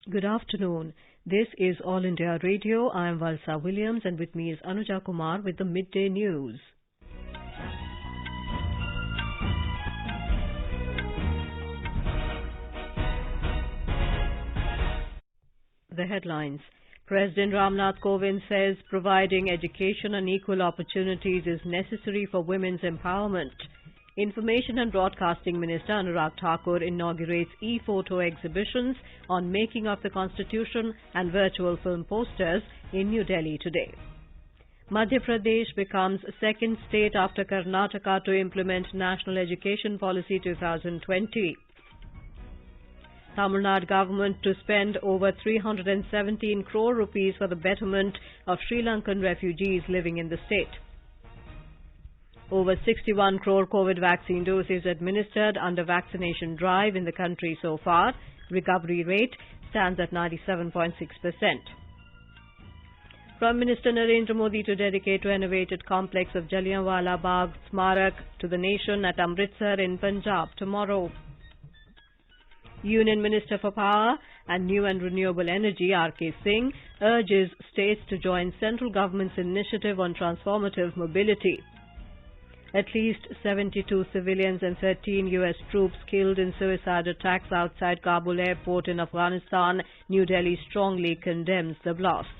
Good afternoon. This is All India Radio. I am Valsa Williams and with me is Anuja Kumar with the Midday News. The headlines. President Ramnath Kovind says providing education and equal opportunities is necessary for women's empowerment. Information and Broadcasting Minister Anurag Thakur inaugurates e-photo exhibitions on making of the Constitution and virtual film posters in New Delhi today. Madhya Pradesh becomes second state after Karnataka to implement National Education Policy 2020. Tamil Nadu government to spend over 317 crore rupees for the betterment of Sri Lankan refugees living in the state. Over 61 crore COVID vaccine doses administered under vaccination drive in the country so far. Recovery rate stands at 97.6%. Prime Minister Narendra Modi to dedicate renovated complex of Jallianwala Bagh Smarak to the nation at Amritsar in Punjab tomorrow. Union Minister for Power and New and Renewable Energy R.K. Singh urges states to join central government's initiative on transformative mobility. At least 72 civilians and 13 U.S. troops killed in suicide attacks outside Kabul airport in Afghanistan. New Delhi strongly condemns the blasts.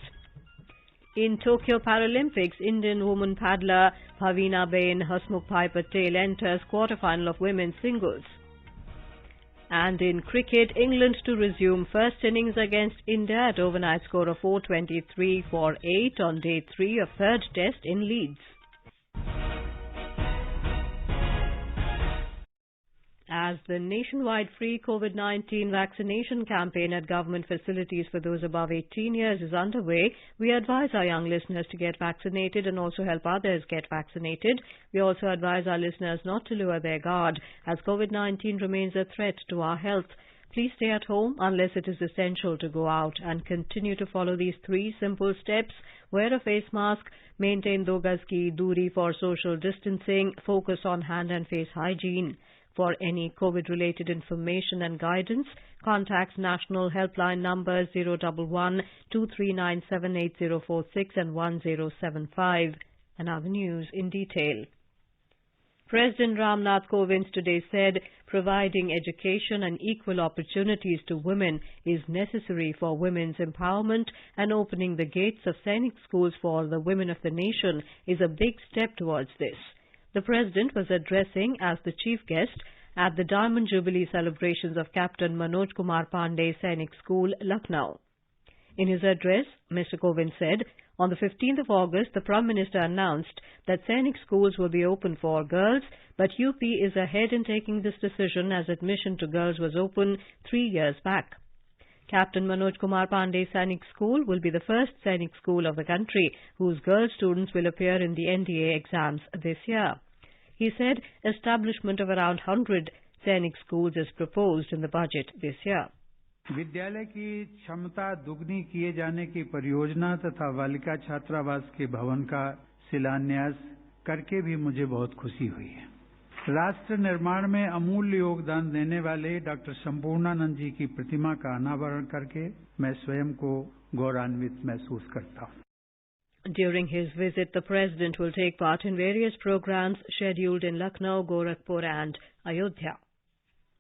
In Tokyo Paralympics, Indian woman paddler Bhavina-Ben Hasmukhbhai Patel enters quarter-final of women's singles. And in cricket, England to resume first innings against India at overnight score of 423 for 8 on day 3 of third test in Leeds. As the nationwide free COVID-19 vaccination campaign at government facilities for those above 18 years is underway, we advise our young listeners to get vaccinated and also help others get vaccinated. We also advise our listeners not to lower their guard as COVID-19 remains a threat to our health. Please stay at home unless it is essential to go out and continue to follow these 3 simple steps. Wear a face mask, maintain 2 gaz ki doori for social distancing, focus on hand and face hygiene. For any COVID-related information and guidance, contact national helpline numbers 011 2397 8046 and 1075. And now the news in detail. President Ramnath Kovind today said providing education and equal opportunities to women is necessary for women's empowerment, and opening the gates of Sainik schools for the women of the nation is a big step towards this. The President was addressing as the chief guest at the Diamond Jubilee celebrations of Captain Manoj Kumar Pandey Sainik School, Lucknow. In his address, Mr. Kovind said, on the 15th of August, the Prime Minister announced that Sainik schools will be open for girls, but UP is ahead in taking this decision as admission to girls was open 3 years back. Captain Manoj Kumar Pandey Sainik School will be the first Sainik school of the country whose girl students will appear in the NDA exams this year. He said establishment of around 100 Sainik schools is proposed in the budget this year. विद्यालय की क्षमता दुगनी किए जाने की परियोजना तथा बालिका छात्रावास के भवन का शिलान्यास करके भी मुझे बहुत खुशी हुई है। राष्ट्र निर्माण में अमूल्य योगदान देने वाले डॉक्टर संपूर्णानंद जी की प्रतिमा का अनावरण करके मैं स्वयं को गौरवान्वित महसूस करता हूं। During his visit, the President will take part in various programs scheduled in Lucknow, Gorakhpur and Ayodhya.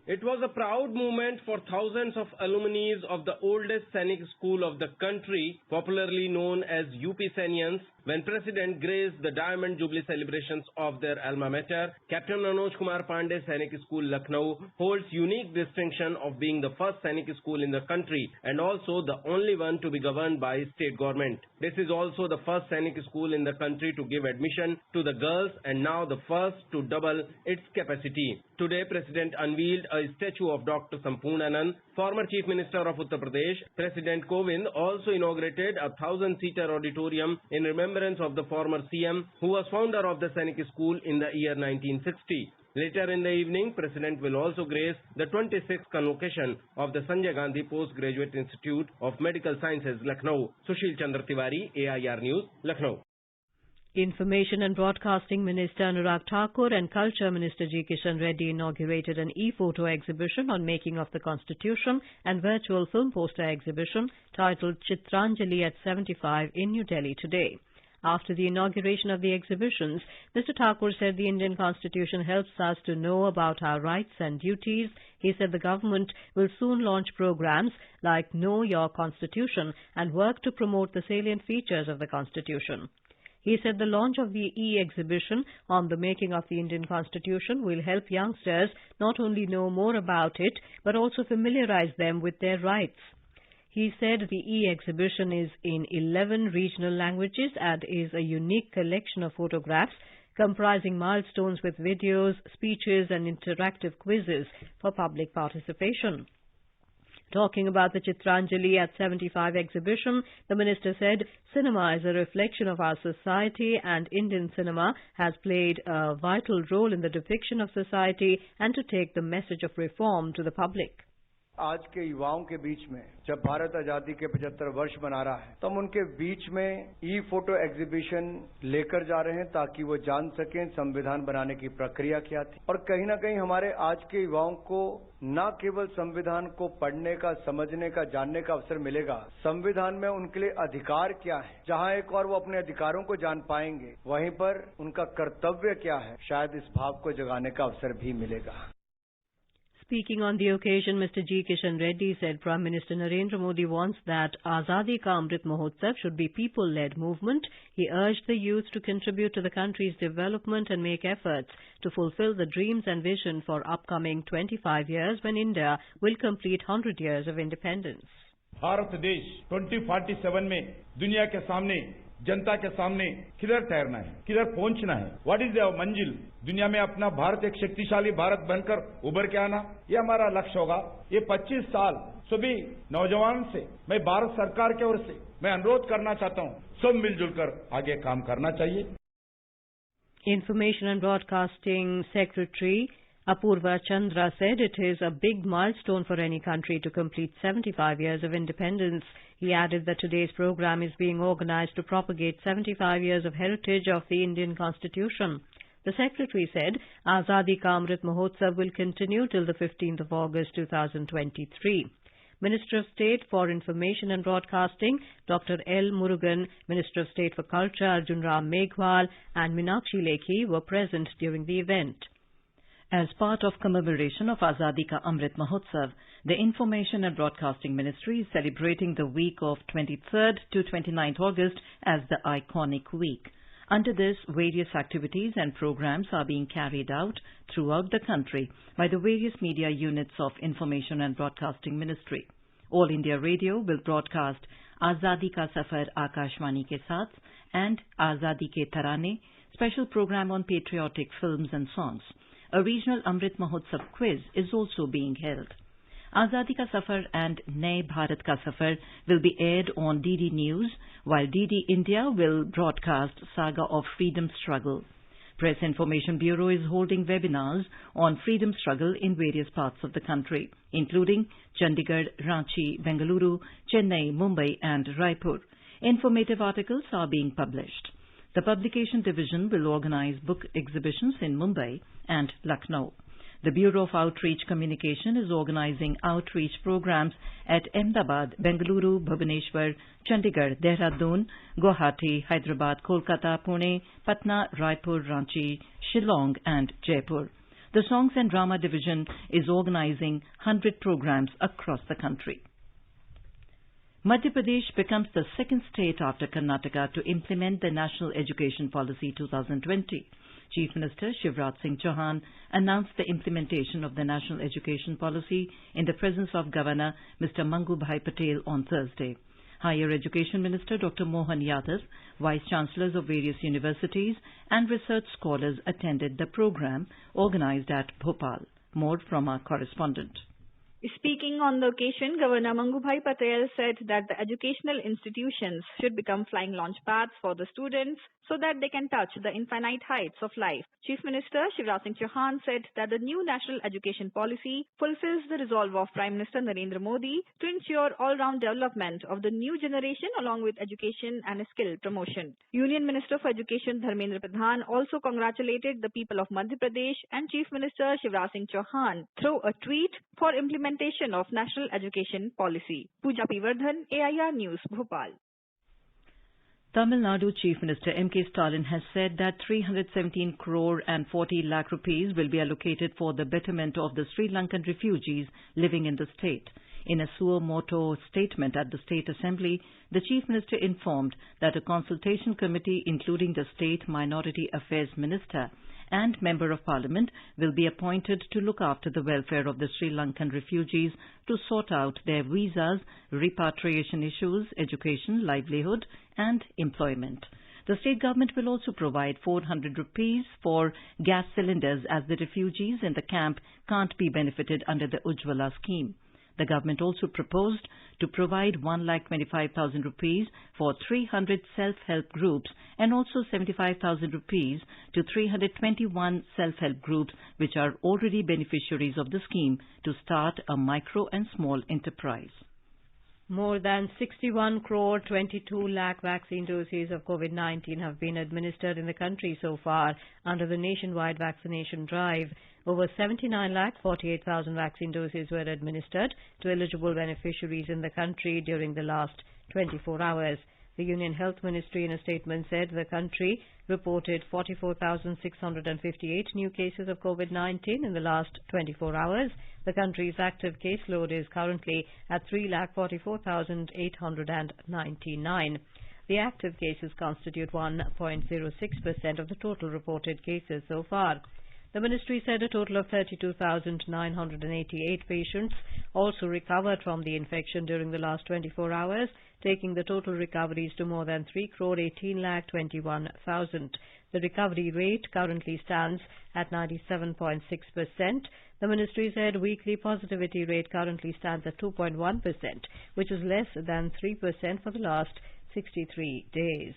It was a proud moment for thousands of alumni of the oldest Sainik school of the country, popularly known as UP Sainians, when President graced the Diamond Jubilee celebrations of their alma mater. Captain Manoj Kumar Pandey Sainik School, Lucknow holds unique distinction of being the first Sainik school in the country and also the only one to be governed by state government. This is also the first Sainik school in the country to give admission to the girls and now the first to double its capacity. Today, President unveiled a statue of Dr. Sampoornanand, former Chief Minister of Uttar Pradesh. President Kovind also inaugurated a 1,000-seater auditorium in remembrance of the former CM, who was founder of the Sainik School in the year 1960. Later in the evening, President will also grace the 26th convocation of the Sanjay Gandhi Postgraduate Institute of Medical Sciences, Lucknow. Sushil Chandra Tiwari, AIR News, Lucknow. Information and Broadcasting Minister Anurag Thakur and Culture Minister G. Kishan Reddy inaugurated an e-photo exhibition on making of the Constitution and virtual film poster exhibition titled Chitranjali at 75 in New Delhi today. After the inauguration of the exhibitions, Mr. Thakur said the Indian Constitution helps us to know about our rights and duties. He said the government will soon launch programs like Know Your Constitution and work to promote the salient features of the Constitution. He said the launch of the e-exhibition on the making of the Indian Constitution will help youngsters not only know more about it, but also familiarize them with their rights. He said the e-exhibition is in 11 regional languages and is a unique collection of photographs comprising milestones with videos, speeches and interactive quizzes for public participation. Talking about the Chitranjali at 75 exhibition, the minister said cinema is a reflection of our society and Indian cinema has played a vital role in the depiction of society and to take the message of reform to the public. आज के युवाओं के बीच में जब भारत आजादी के 75 वर्ष मना रहा है तो हम उनके बीच में ई फोटो एग्जीबिशन लेकर जा रहे हैं ताकि वो जान सकें संविधान बनाने की प्रक्रिया क्या थी और कहीं ना कहीं हमारे आज के युवाओं को न केवल संविधान को पढ़ने का, समझने का, जानने का अवसर मिलेगा, संविधान में उनके लिए अधिकार क्या है, जहां एक और वो अपने अधिकारों को जान पाएंगे, वहीं पर उनका कर्तव्य क्या है, शायद इस भाव को जगाने का अवसर भी मिलेगा. Speaking on the occasion, Mr. G. Kishan Reddy said Prime Minister Narendra Modi wants that Azadi Ka Amrit Mahotsav should be people-led movement. He urged the youth to contribute to the country's development and make efforts to fulfill the dreams and vision for upcoming 25 years when India will complete 100 years of independence. Bharat देश 2047 में दुनिया के सामने, जनता के सामने किधर ठहरना है, किधर पहुंचना है, व्हाट इज द मंजिल, दुनिया में अपना भारत एक शक्तिशाली भारत बनकर उभर के आना, ये हमारा लक्ष्य होगा. ये 25 साल सभी नौजवान से मैं भारत सरकार की ओर से मैं अनुरोध करना चाहता हूं, सब मिलजुल कर आगे काम करना चाहिए. Information and Broadcasting Secretary Apurva Chandra said it is a big milestone for any country to complete 75 years of independence. He added that today's program is being organized to propagate 75 years of heritage of the Indian Constitution. The Secretary said Azadi Ka Amrit Mahotsav will continue till the 15th of August 2023. Minister of State for Information and Broadcasting, Dr. L. Murugan, Minister of State for Culture, Arjun Ram Meghwal, and Meenakshi Lekhi were present during the event. As part of commemoration of Azadi Ka Amrit Mahotsav, the Information and Broadcasting Ministry is celebrating the week of 23rd to 29th August as the iconic week. Under this, various activities and programs are being carried out throughout the country by the various media units of Information and Broadcasting Ministry. All India Radio will broadcast Azadi Ka Safar Akashvani ke Saath and Azadi ke Tarane, special program on patriotic films and songs. A regional Amrit Mahotsav quiz is also being held. Azadi Ka Safar and Nay Bharat Ka Safar will be aired on DD News, while DD India will broadcast Saga of Freedom Struggle. Press Information Bureau is holding webinars on freedom struggle in various parts of the country, including Chandigarh, Ranchi, Bengaluru, Chennai, Mumbai and Raipur. Informative articles are being published. The Publication Division will organize book exhibitions in Mumbai and Lucknow. The Bureau of Outreach Communication is organizing outreach programs at Ahmedabad, Bengaluru, Bhubaneswar, Chandigarh, Dehradun, Guwahati, Hyderabad, Kolkata, Pune, Patna, Raipur, Ranchi, Shillong and Jaipur. The Songs and Drama Division is organizing 100 programs across the country. Madhya Pradesh becomes the second state after Karnataka to implement the National Education Policy 2020. Chief Minister Shivraj Singh Chauhan announced the implementation of the National Education Policy in the presence of Governor Mr. Mangu Bhai Patel on Thursday. Higher Education Minister Dr. Mohan Yadav, Vice-Chancellors of various universities and research scholars attended the program organized at Bhopal. More from our correspondent. Speaking on the occasion, Governor Mangubhai Patel said that the educational institutions should become flying launch pads for the students so that they can touch the infinite heights of life. Chief Minister Shivraj Singh Chauhan said that the new national education policy fulfills the resolve of Prime Minister Narendra Modi to ensure all-round development of the new generation along with education and skill promotion. Union Minister for Education Dharmendra Pradhan also congratulated the people of Madhya Pradesh and Chief Minister Shivraj Singh Chauhan through a tweet for implementation of national education policy. Pooja P. Vardhan, AIR News, Bhopal. Tamil Nadu Chief Minister M.K. Stalin has said that 317 crore and 40 lakh rupees will be allocated for the betterment of the Sri Lankan refugees living in the state. In a suo motu statement at the State Assembly, the Chief Minister informed that a consultation committee, including the State Minority Affairs Minister and Member of Parliament, will be appointed to look after the welfare of the Sri Lankan refugees to sort out their visas, repatriation issues, education, livelihood and employment. The state government will also provide 400 rupees for gas cylinders as the refugees in the camp can't be benefited under the Ujjwala scheme. The government also proposed to provide 1,25,000 rupees for 300 self-help groups and also 75,000 rupees to 321 self-help groups which are already beneficiaries of the scheme to start a micro and small enterprise. More than 61 crore 22 lakh vaccine doses of COVID-19 have been administered in the country so far under the nationwide vaccination drive. Over 79 lakh 48,000 vaccine doses were administered to eligible beneficiaries in the country during the last 24 hours. The Union Health Ministry in a statement said the country reported 44,658 new cases of COVID-19 in the last 24 hours. The country's active caseload is currently at 3,44,899. The active cases constitute 1.06% of the total reported cases so far. The ministry said a total of 32,988 patients also recovered from the infection during the last 24 hours, taking the total recoveries to more than 3,18,21,000. The recovery rate currently stands at 97.6%. The ministry said weekly positivity rate currently stands at 2.1%, which is less than 3% for the last 63 days.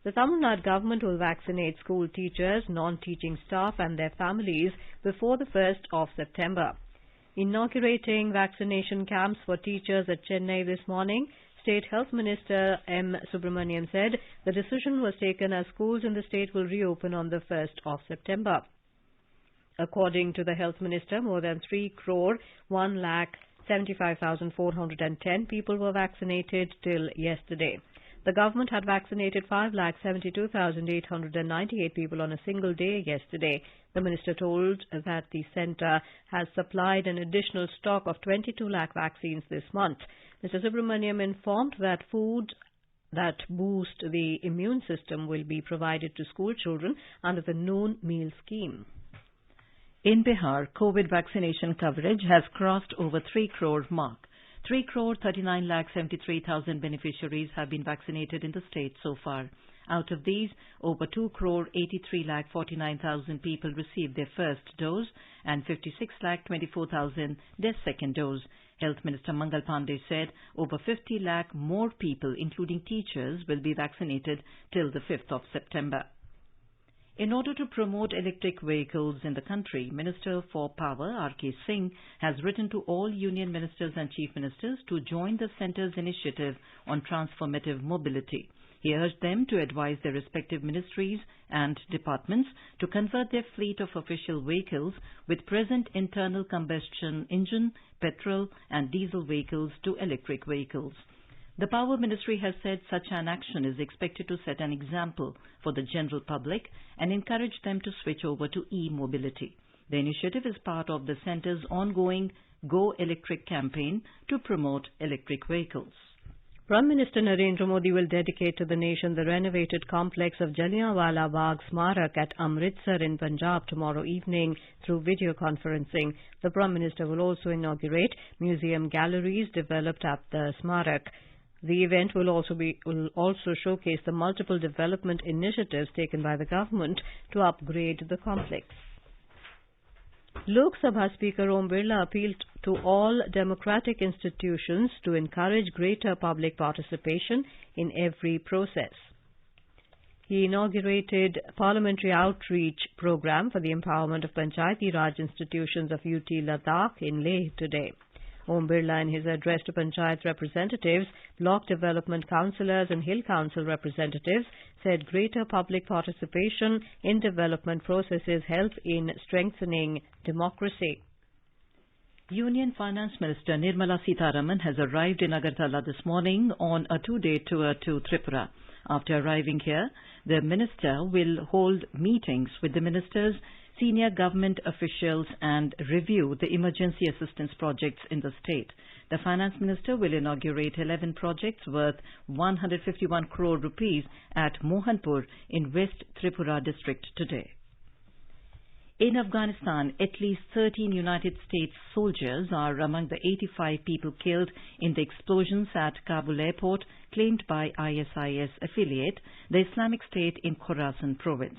The Tamil Nadu government will vaccinate school teachers, non-teaching staff and their families before the 1st of September. Inaugurating vaccination camps for teachers at Chennai this morning, State Health Minister M. Subramaniam said the decision was taken as schools in the state will reopen on the 1st of September. According to the Health Minister, more than 3 crore 1,75,410 people were vaccinated till yesterday. The government had vaccinated 5,72,898 people on a single day yesterday. The minister told that the centre has supplied an additional stock of 22 lakh vaccines this month. Mr. Subramaniam informed that food that boost the immune system will be provided to school children under the noon meal scheme. In Bihar, COVID vaccination coverage has crossed over 3 crore mark. 3 crore 39 lakh 73,000 beneficiaries have been vaccinated in the state so far. Out of these, over 2 crore 83 lakh 49,000 people received their first dose and 56 lakh 24,000 their second dose. Health Minister Mangal Pandey said over 50 lakh more people, including teachers, will be vaccinated till the 5th of September. In order to promote electric vehicles in the country, Minister for Power R.K. Singh has written to all union ministers and chief ministers to join the centre's initiative on transformative mobility. He urged them to advise their respective ministries and departments to convert their fleet of official vehicles with present internal combustion engine, petrol and diesel vehicles to electric vehicles. The Power Ministry has said such an action is expected to set an example for the general public and encourage them to switch over to e-mobility. The initiative is part of the centre's ongoing Go Electric campaign to promote electric vehicles. Prime Minister Narendra Modi will dedicate to the nation the renovated complex of Jallianwala Bagh Smarak at Amritsar in Punjab tomorrow evening through video conferencing. The Prime Minister will also inaugurate museum galleries developed at the Smarak. The event will also showcase the multiple development initiatives taken by the government to upgrade the complex. Lok Sabha Speaker Om Birla appealed to all democratic institutions to encourage greater public participation in every process. He inaugurated Parliamentary Outreach Program for the Empowerment of Panchayati Raj Institutions of UT Ladakh in Leh today. Om Birla, in his address to Panchayat representatives, Block Development Councillors and Hill Council representatives, said greater public participation in development processes help in strengthening democracy. Union Finance Minister Nirmala Sitharaman has arrived in Agartala this morning on a two-day tour to Tripura. After arriving here, the minister will hold meetings with the ministers, senior government officials and review the emergency assistance projects in the state. The finance minister will inaugurate 11 projects worth 151 crore rupees at Mohanpur in West Tripura district today. In Afghanistan, at least 13 United States soldiers are among the 85 people killed in the explosions at Kabul airport claimed by ISIS affiliate, the Islamic State in Khorasan province.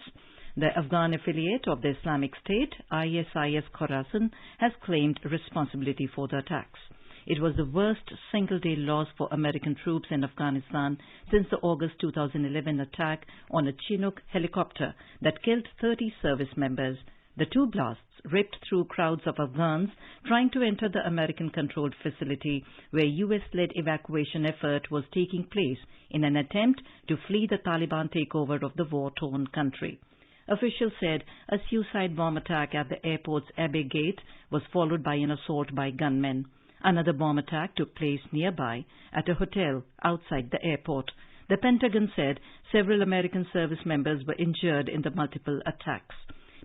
The Afghan affiliate of the Islamic State, ISIS Khorasan, has claimed responsibility for the attacks. It was the worst single-day loss for American troops in Afghanistan since the August 2011 attack on a Chinook helicopter that killed 30 service members. The two blasts ripped through crowds of Afghans trying to enter the American-controlled facility where US-led evacuation effort was taking place in an attempt to flee the Taliban takeover of the war-torn country. Officials said a suicide bomb attack at the airport's Abbey Gate was followed by an assault by gunmen. Another bomb attack took place nearby at a hotel outside the airport. The Pentagon said several American service members were injured in the multiple attacks.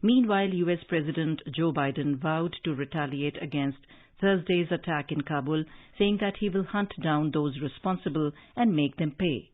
Meanwhile, U.S. President Joe Biden vowed to retaliate against Thursday's attack in Kabul, saying that he will hunt down those responsible and make them pay.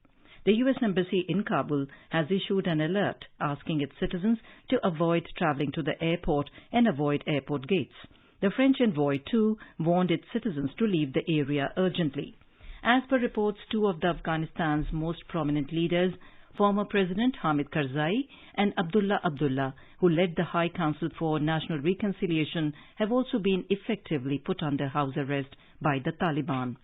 The U.S. Embassy in Kabul has issued an alert asking its citizens to avoid traveling to the airport and avoid airport gates. The French envoy, too, warned its citizens to leave the area urgently. As per reports, two of Afghanistan's most prominent leaders, former President Hamid Karzai and Abdullah, who led the High Council for National Reconciliation, have also been effectively put under house arrest by the Taliban.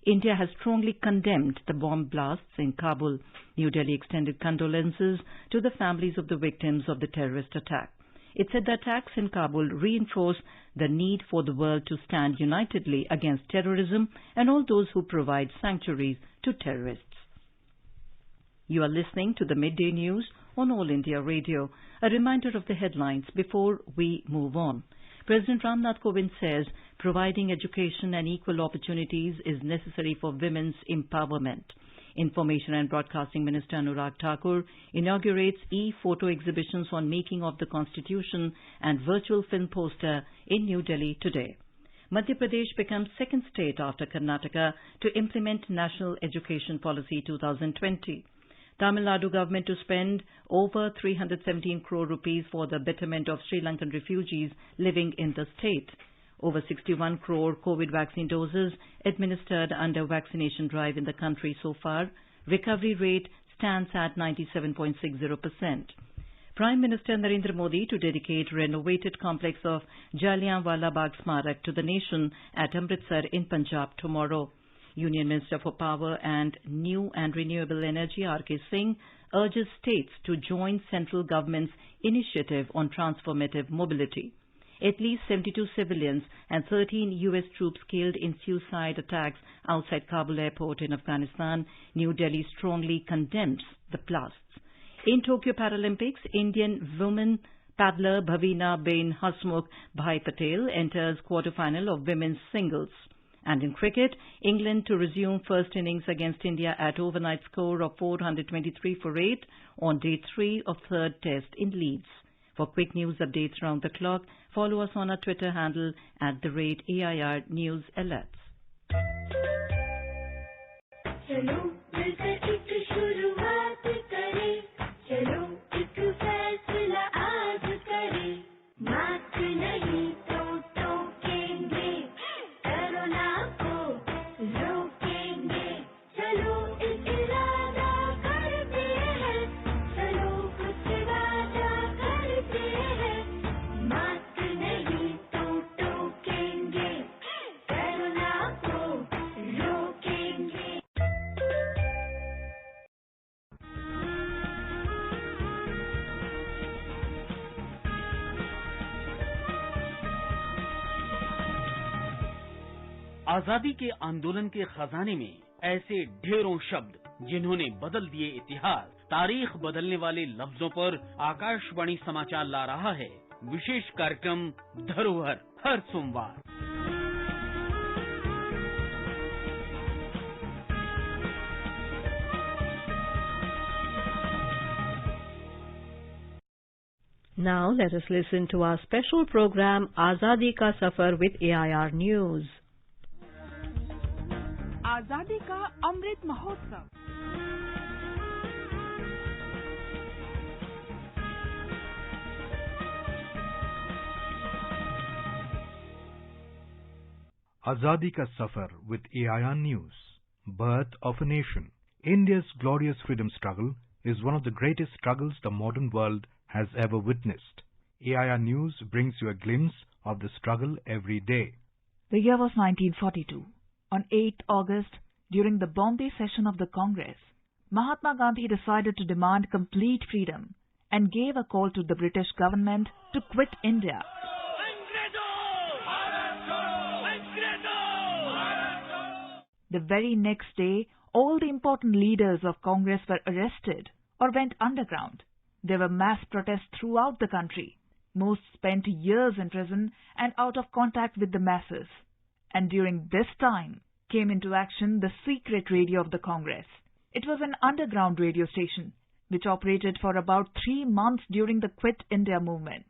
India has strongly condemned the bomb blasts in Kabul. New Delhi extended condolences to the families of the victims of the terrorist attack. It said the attacks in Kabul reinforce the need for the world to stand unitedly against terrorism and all those who provide sanctuaries to terrorists. You are listening to the Midday News on All India Radio. A reminder of the headlines before we move on. President Ramnath Kovind says providing education and equal opportunities is necessary for women's empowerment. Information and Broadcasting Minister Anurag Thakur inaugurates e-photo exhibitions on making of the Constitution and virtual film poster in New Delhi today. Madhya Pradesh becomes second state after Karnataka to implement National Education Policy 2020. Tamil Nadu government to spend over 317 crore rupees for the betterment of Sri Lankan refugees living in the state. Over 61 crore COVID vaccine doses administered under vaccination drive in the country so far. Recovery rate stands at 97.60%. Prime Minister Narendra Modi to dedicate renovated complex of Jallianwala Bagh Smarak to the nation at Amritsar in Punjab tomorrow. Union Minister for Power and New and Renewable Energy R.K. Singh urges states to join central government's initiative on transformative mobility. At least 72 civilians and 13 U.S. troops killed in suicide attacks outside Kabul airport in Afghanistan. New Delhi strongly condemns the blasts. In Tokyo Paralympics, Indian women paddler Bhavina-Ben Hasmukh Bhai Patel enters quarter-final of women's singles. And in cricket, England to resume first innings against India at overnight score of 423 for 8 on day 3 of third test in Leeds. For quick news updates round the clock, follow us on our Twitter handle at @AIR News Alerts. आजादी के आंदोलन के खजाने में ऐसे ढेरों शब्द जिन्होंने बदल दिए इतिहास, तारीख बदलने वाले लफ्जों पर आकाशवाणी समाचार ला रहा है विशेष कार्यक्रम धरोहर हर सोमवार। Now let us listen to our special program Azadi Ka Safar with AIR News. आजादी का Amrit Mahotsav. Azadi Ka Safar with AIR News. Birth of a Nation. India's glorious freedom struggle is one of the greatest struggles the modern world has ever witnessed. AIR News brings you a glimpse of the struggle every day. The year was 1942. On 8th August, during the Bombay session of the Congress, Mahatma Gandhi decided to demand complete freedom and gave a call to the British government to quit India. The very next day, all the important leaders of Congress were arrested or went underground. There were mass protests throughout the country. Most spent years in prison and out of contact with the masses. And during this time came into action the secret radio of the Congress. It was an underground radio station which operated for about 3 months during the Quit India movement.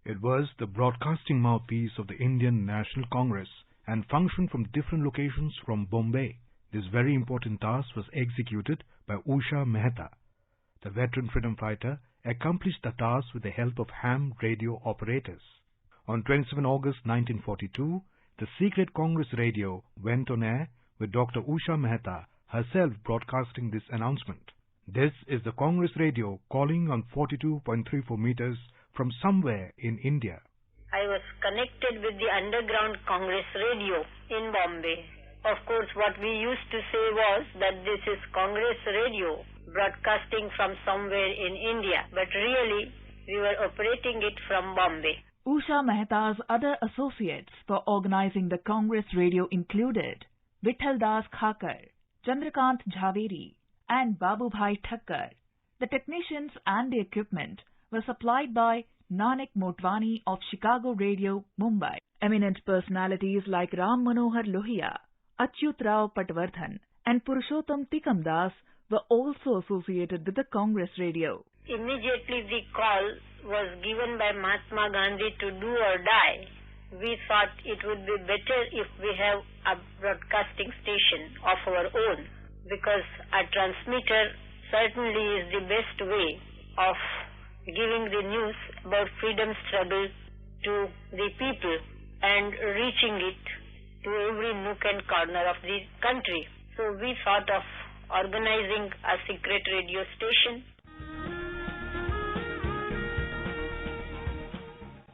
It was the broadcasting mouthpiece of the Indian National Congress and functioned from different locations from Bombay. This very important task was executed by Usha Mehta. The veteran freedom fighter accomplished the task with the help of ham radio operators. On 27 August 1942, the secret Congress radio went on air with Dr. Usha Mehta herself broadcasting this announcement. This is the Congress radio calling on 42.34 meters from somewhere in India. I was connected with the underground Congress radio in Bombay. Of course, what we used to say was that this is Congress radio broadcasting from somewhere in India, but really we were operating it from Bombay. Usha Mehta's other associates for organizing the Congress radio included Vitthal Das Khakar, Chandrakant Jhaveri and Babubhai Thakkar. The technicians and the equipment were supplied by Nanak Motwani of Chicago Radio, Mumbai. Eminent personalities like Ram Manohar Lohia, Achyut Rao Patwardhan and Purushottam Tikamdas were also associated with the Congress radio. Immediately the call was given by Mahatma Gandhi to do or die. We thought it would be better if we have a broadcasting station of our own, because a transmitter certainly is the best way of giving the news about freedom struggle to the people and reaching it to every nook and corner of the country. So we thought of organizing a secret radio station.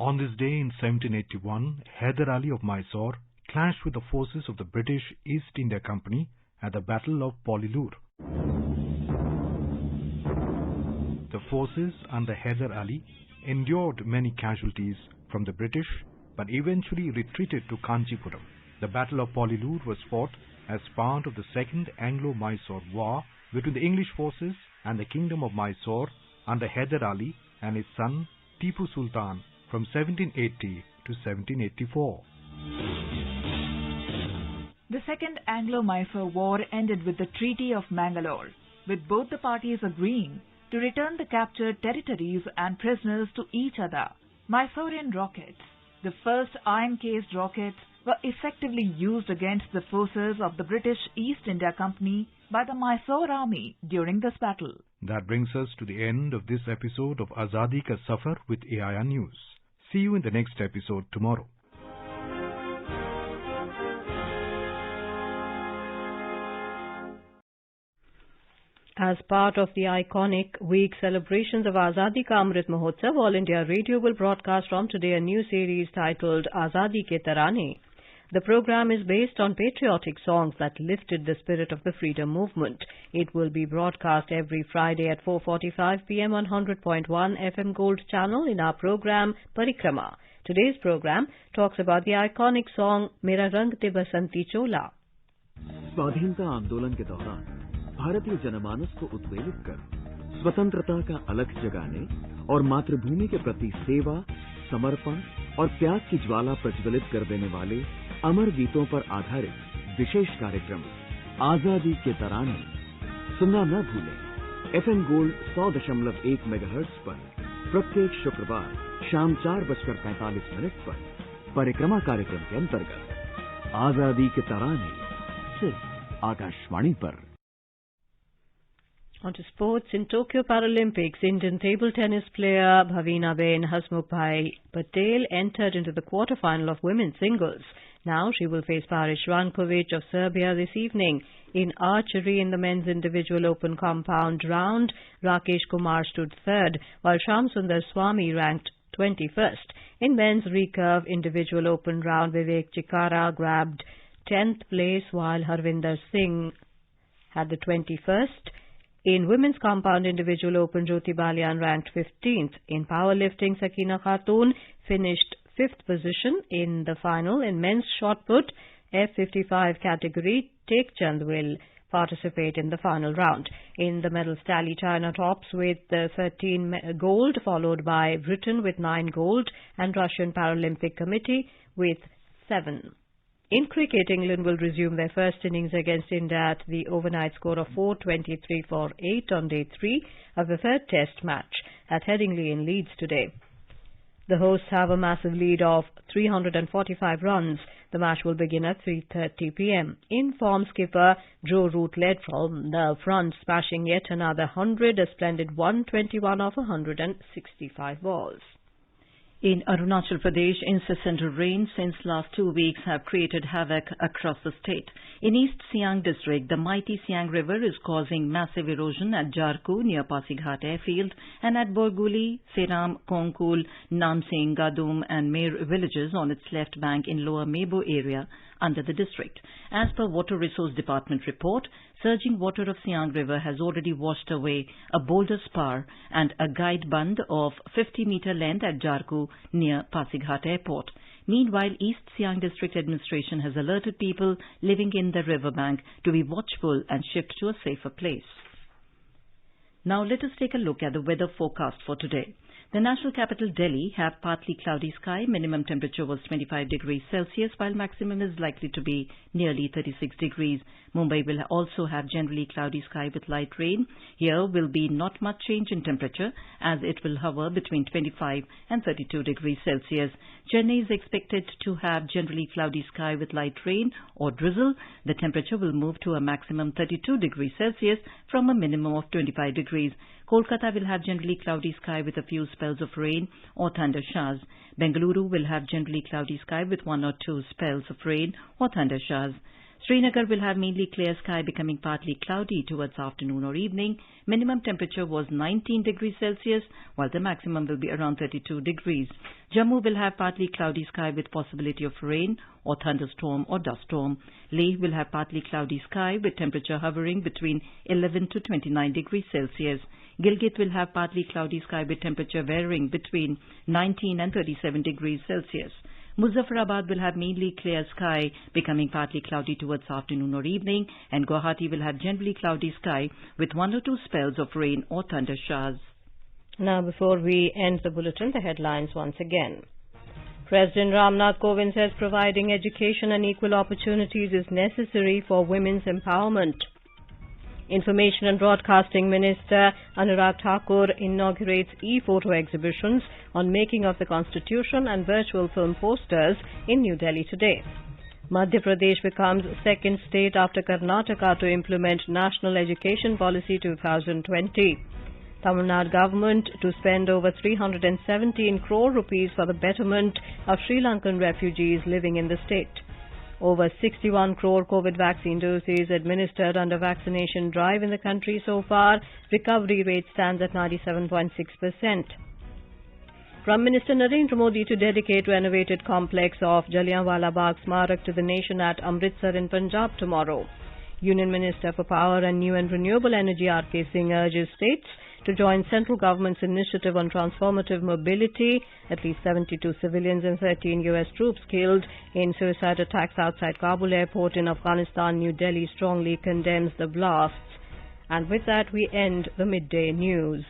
On this day in 1781, Hyder Ali of Mysore clashed with the forces of the British East India Company at the Battle of Pollilur. The forces under Hyder Ali endured many casualties from the British but eventually retreated to Kanchipuram. The Battle of Pollilur was fought as part of the Second Anglo-Mysore War between the English forces and the Kingdom of Mysore under Hyder Ali and his son Tipu Sultan from 1780 to 1784. The Second Anglo-Mysore War ended with the Treaty of Mangalore, with both the parties agreeing to return the captured territories and prisoners to each other. Mysorean rockets, the first iron-cased rockets, were effectively used against the forces of the British East India Company by the Mysore army during this battle. That brings us to the end of this episode of Azadi Ka Safar with AIR News. See you in the next episode tomorrow. As part of the iconic week celebrations of Azadi Ka Amrit Mahotsav, All India Radio will broadcast from today a new series titled Azadi Ke Tarane. The program is based on patriotic songs that lifted the spirit of the freedom movement. It will be broadcast every Friday at 4:45 p.m. on 100.1 FM Gold channel in our program Parikrama. Today's program talks about the iconic song Mera Rang Te Basanti Chola. स्वाधीनता आंदोलन के दौरान भारतीय जनमानस को उत्प्रेरित कर स्वतंत्रता का अलख जगाने और मातृभूमि के प्रति सेवा, समर्पण और त्याग की ज्वाला प्रज्वलित कर देने वाले अमर गीतों पर आधारित विशेष कार्यक्रम आजादी के तराने सुनना न भूलें। FM गोल्ड 100.1 मेगाहर्ट्ज पर प्रत्येक शुक्रवार शाम 4:45 पर परिक्रमा कार्यक्रम के अंतर्गत आजादी के तराने सिर्फ आकाशवाणी पर। On to sports. In Tokyo Paralympics, Indian table tennis player Bhavinaben Hasmukh Patel entered into the quarter-final of women's singles. Now she will face Paris Rankovic of Serbia this evening. In archery, in the men's individual open compound round, Rakesh Kumar stood third, while Shamsundar Swami ranked 21st. In men's recurve individual open round, Vivek Chikara grabbed 10th place, while Harvinder Singh had the 21st. In women's compound individual open, Jyoti Balian ranked 15th. In powerlifting, Sakina Khatun finished 5th position in the final. In men's shot put F55 category, Tek Chand will participate in the final round. In the medals tally, China tops with 13 gold, followed by Britain with 9 gold and Russian Paralympic Committee with 7. In cricket, England will resume their first innings against India at the overnight score of 423 for 8 on day 3 of the third test match at Headingley in Leeds today. The hosts have a massive lead of 345 runs. The match will begin at 3:30 p.m. In form, skipper Joe Root led from the front, smashing yet another 100, a splendid 121 off 165 balls. In Arunachal Pradesh, incessant rain since last 2 weeks have created havoc across the state. In East Siang district, the mighty Siang River is causing massive erosion at Jarku near Pasighat airfield and at Borguli, Seram, Kongkul, Namsing, Gadum and Mer villages on its left bank in Lower Mebo area under the district. As per Water Resource Department report, surging water of Siang River has already washed away a boulder spar and a guide bund of 50-meter length at Jarku near Pasighat Airport. Meanwhile, East Siang District Administration has alerted people living in the riverbank to be watchful and shift to a safer place. Now let us take a look at the weather forecast for today. The national capital Delhi have partly cloudy sky. Minimum temperature was 25 degrees Celsius, while maximum is likely to be nearly 36 degrees. Mumbai will also have generally cloudy sky with light rain. Here will be not much change in temperature as it will hover between 25 and 32 degrees Celsius. Chennai is expected to have generally cloudy sky with light rain or drizzle. The temperature will move to a maximum 32 degrees Celsius from a minimum of 25 degrees. Kolkata will have generally cloudy sky with a few spells of rain or thunder showers. Bengaluru will have generally cloudy sky with 1 or 2 spells of rain or thunder showers. Srinagar will have mainly clear sky becoming partly cloudy towards afternoon or evening. Minimum temperature was 19 degrees Celsius, while the maximum will be around 32 degrees. Jammu will have partly cloudy sky with possibility of rain or thunderstorm or dust storm. Leh will have partly cloudy sky with temperature hovering between 11 to 29 degrees Celsius. Gilgit will have partly cloudy sky with temperature varying between 19 and 37 degrees Celsius. Muzaffarabad will have mainly clear sky becoming partly cloudy towards afternoon or evening, and Guwahati will have generally cloudy sky with 1 or 2 spells of rain or thunder showers. Now, before we end the bulletin, the headlines once again. President Ramnath Kovind says providing education and equal opportunities is necessary for women's empowerment. Information and Broadcasting Minister Anurag Thakur inaugurates e-photo exhibitions on making of the Constitution and virtual film posters in New Delhi today. Madhya Pradesh becomes second state after Karnataka to implement National Education Policy 2020. Tamil Nadu government to spend over 317 crore rupees for the betterment of Sri Lankan refugees living in the state. Over 61 crore COVID vaccine doses administered under vaccination drive in the country so far. Recovery rate stands at 97.6%. Prime Minister Narendra Modi to dedicate renovated complex of Jallianwala Bagh Smarak to the nation at Amritsar in Punjab tomorrow. Union Minister for Power and New and Renewable Energy R.K. Singh urges states to join central government's initiative on transformative mobility. At least 72 civilians and 13 U.S. troops killed in suicide attacks outside Kabul airport in Afghanistan. New Delhi strongly condemns the blasts. And with that, we end the midday news.